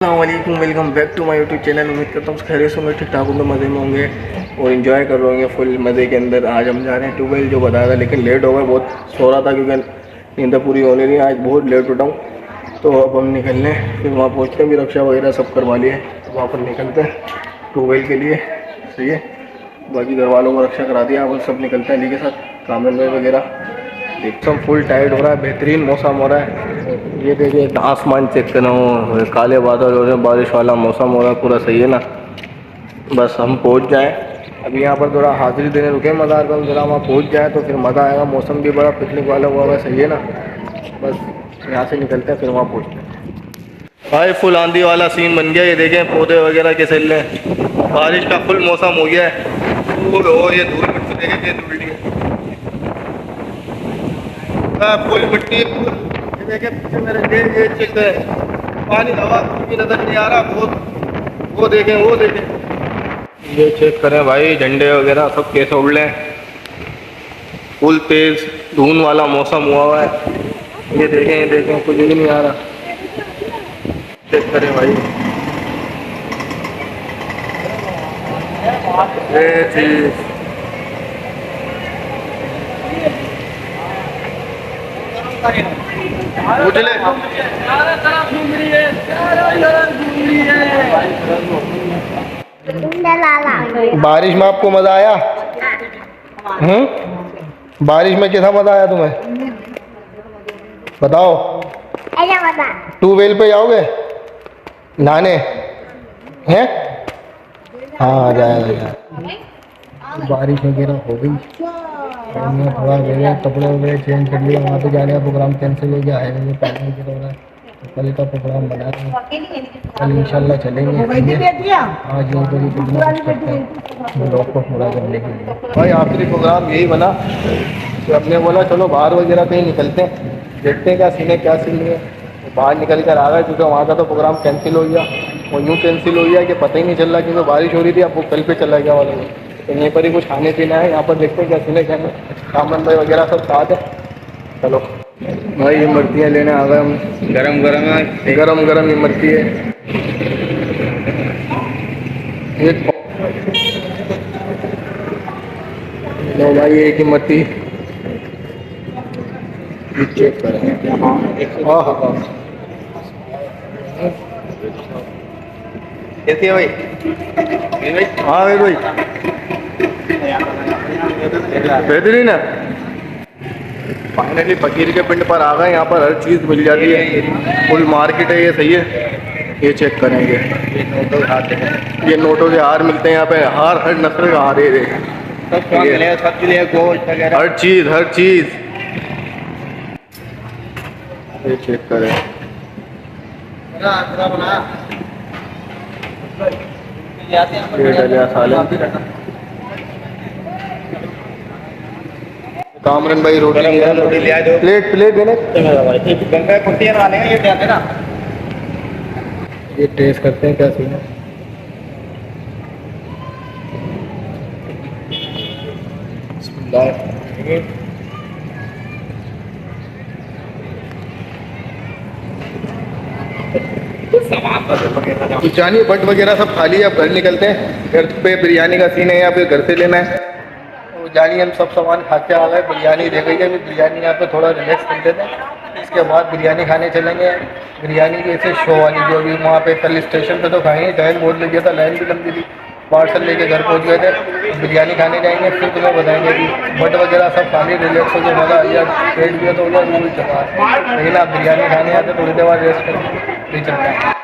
अस्सलामुअलैकुम, welcome back to my YouTube channel. उम्मीद करता हूँ खैरियत होंगे, ठीक ठाक होंगे, मज़े में होंगे और इन्जॉय कर रहे होंगे फुल मज़े के अंदर। आज हम जा रहे हैं ट्यूबवेल जो बताया था, लेकिन लेट हो गया, बहुत सो रहा था क्योंकि नींद पूरी होने नहीं। आज बहुत लेट उठा हूँ, तो अब हम निकलने फिर वहाँ पहुँचते हैं। भी रक्षा वगैरह सब करवा लिए, तो वहाँ पर निकलते हैं ट्यूबवेल के लिए। सही है, बाकी घर वालों को रक्षा करा दिया, अब सब निकलते हैं अली के साथ। कामन भाई वगैरह एकदम फुल टाइट हो रहा है, बेहतरीन मौसम हो रहा है। ये देखिए आसमान चेक करना हो, काले बादल हो रहे हैं, बारिश वाला मौसम हो रहा है, पूरा सही है ना। बस हम पहुंच जाएं, अभी यहाँ पर थोड़ा हाजिरी देने रुके मज़ार पर, ज़रा वहाँ पहुंच जाए तो फिर मज़ा आएगा। मौसम भी बड़ा पिकनिक वाला हुआ है, सही है ना। बस यहाँ से निकलते हैं, फिर वहाँ पहुँचते हैं। भाई फुल आंधी वाला सीन बन गया, ये देखें पौधे वगैरह कैसे ले, बारिश का फुल मौसम हो गया है। और ये धूल मिट्टी देखें कैसे उल्टी है, फुल मिट्टी। ये देखें पीछे मेरे ये चेक है, पानी हवा भी नजर नहीं आ रहा। बहुत वो देखें ये चेक करें भाई, झंडे वगैरह सब कैसे उड़ रहे हैं। फुल तेज धुंध वाला मौसम हुआ है। ये देखें कुछ भी नहीं आ रहा। चेक करें भाई, ये चीज उजले बारिश में आपको मजा आया? बारिश में कैसा मजा आया तुम्हें बताओ? ट्यूबवेल पे जाओगे नहाने हैं? हाँ जाया। बारिश वगैरह हो गई, थोड़ा वगैरह कपड़े वगैरह चेंज कर लिया। वहाँ पे जाने का प्रोग्राम कैंसिल हो गया है, पानी वगैरह हो रहा है। कल का प्रोग्राम बना रहे हैं, कल इंशाल्लाह चलेंगे। आज ये बड़ी कुछ करते हैं लोग को पूरा करने के लिए। भाई आखिरी प्रोग्राम यही बना कि हमने बोला चलो बाहर वगैरह कहीं निकलते हैं, देखते हैं क्या सीन है क्या सीन नहीं है। तो बाहर निकल कर आ गए, क्योंकि वहाँ का तो प्रोग्राम कैंसिल हो गया। और यूँ कैंसिल हो गया कि पता ही नहीं चल रहा, क्योंकि बारिश हो रही थी। अब वो कल पे चला गया वाला। तो यहीं पर ही कुछ खाने पीना है, यहाँ पर देखते हैं क्या सीन है क्या नहीं। कामन भाई वगैरह सब साथ है। चलो भाई ये इमरतियाँ लेने आ गए हम, गरम गरम इमरती है। लो भाई एक इमरती चेक करें। हाँ कैसी है भाई? हाँ भाई बेहतरीन है। फाइनली फकीर के पिंड पर आ गए। यहाँ पर हर चीज़ मिल जाती है, फुल मार्केट है ये। सही है, ये चेक करेंगे। ये नोटों के हार मिलते हैं यहाँ पे, हर नस्ल का हार है। हर चीज़ ये चेक करें। कामरन भाई रोटी ले आए, प्लेट देने ये टेस्ट करते हैं क्या सीन है। बिरयानी बट वगैरह सब खा लिया, अब घर निकलते हैं। घर पे बिरयानी का सीन है या फिर घर से लेना है। तो जानी हम सब सामान खा के आ गए, बिरयानी दे गई है। अभी बिरयानी यहाँ पे थोड़ा रिलैक्स कर देते हैं, इसके बाद बिरयानी खाने चलेंगे। बिरयानी की ऐसे शो वाली जो अभी वहाँ पे कल स्टेशन पे तो खाएंगे, टाइम बहुत लग गया था, लाइन भी लंबी थी। पार्सल लेके घर पहुँच गए थे। बिरयानी खाने जाएंगे, फिर तुम्हें बताएंगे कि बट वगैरह सब खा लिए, रिलैक्स हो गया, मज़ा आ गया। पेट भी तो हो गया, वो भी चला। लेकिन आप बिरयानी खाने आते थोड़ी देर बाद रेस्ट कर चलता है।